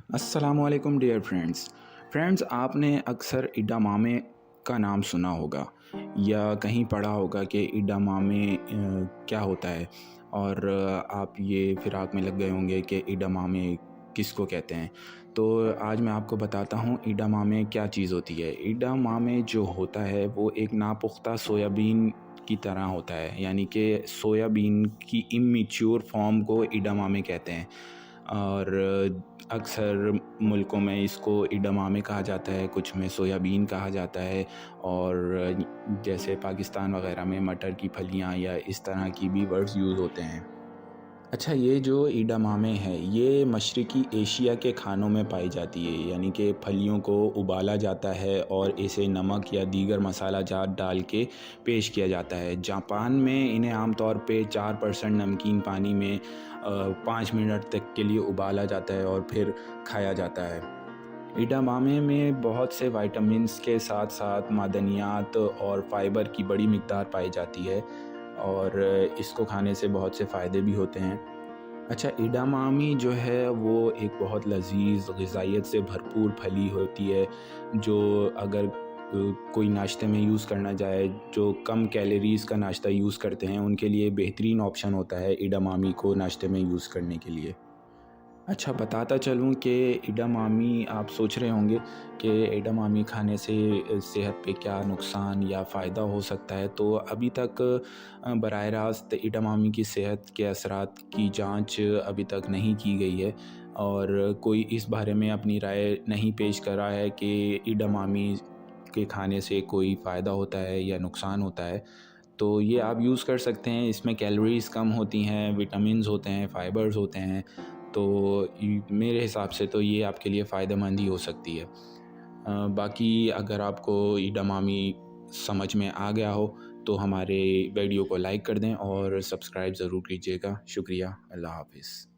السلام علیکم dear friends, آپ نے اکثر ایڈامامے کا نام سنا ہوگا یا کہیں پڑھا ہوگا کہ ایڈامامے کیا ہوتا ہے، اور آپ یہ فراق میں لگ گئے ہوں گے کہ ایڈامامے کس کو کہتے ہیں۔ تو آج میں آپ کو بتاتا ہوں ایڈامامے کیا چیز ہوتی ہے۔ ایڈامامے جو ہوتا ہے وہ ایک ناپختہ سویابین کی طرح ہوتا ہے، یعنی کہ سویابین کی امیچور فارم کو ایڈامامے کہتے ہیں، اور اکثر ملکوں میں اس کو ایڈامامے کہا جاتا ہے، کچھ میں سویابین کہا جاتا ہے، اور جیسے پاکستان وغیرہ میں مٹر کی پھلیاں یا اس طرح کی بھی ورڈز یوز ہوتے ہیں۔ اچھا، یہ جو ایڈامامے ہے یہ مشرقی ایشیا کے کھانوں میں پائی جاتی ہے، یعنی کہ پھلیوں کو ابالا جاتا ہے اور اسے نمک یا دیگر مسالہ جات ڈال کے پیش کیا جاتا ہے۔ جاپان میں انہیں عام طور پہ 4% نمکین پانی میں 5 منٹ تک کے لیے ابالا جاتا ہے اور پھر کھایا جاتا ہے۔ ایڈامامے میں بہت سے وائٹامنس کے ساتھ ساتھ معدنیات اور فائبر کی بڑی مقدار پائی جاتی ہے، اور اس کو کھانے سے بہت سے فائدے بھی ہوتے ہیں۔ اچھا، ایڈامامی جو ہے وہ ایک بہت لذیذ غذائیت سے بھرپور پھلی ہوتی ہے، جو اگر کوئی ناشتے میں یوز کرنا جائے، جو کم کیلوریز کا ناشتہ یوز کرتے ہیں ان کے لیے بہترین آپشن ہوتا ہے ایڈامامی کو ناشتے میں یوز کرنے کے لیے۔ اچھا، بتاتا چلوں کہ ایڈامامی، آپ سوچ رہے ہوں گے کہ ایڈامامی کھانے سے صحت پہ کیا نقصان یا فائدہ ہو سکتا ہے۔ تو ابھی تک براہ راست ایڈامامی کی صحت کے اثرات کی جانچ ابھی تک نہیں کی گئی ہے، اور کوئی اس بارے میں اپنی رائے نہیں پیش کر رہا ہے کہ ایڈامامی کے کھانے سے کوئی فائدہ ہوتا ہے یا نقصان ہوتا ہے۔ تو یہ آپ یوز کر سکتے ہیں، اس میں کیلوریز کم ہوتی ہیں، وٹامنز ہوتے ہیں، فائبرز ہوتے ہیں، تو میرے حساب سے تو یہ آپ کے لیے فائدہ مند ہی ہو سکتی ہے۔ باقی اگر آپ کو ایڈامامی سمجھ میں آ گیا ہو تو ہمارے ویڈیو کو لائک کر دیں اور سبسکرائب ضرور کیجیے گا۔ شکریہ، اللہ حافظ۔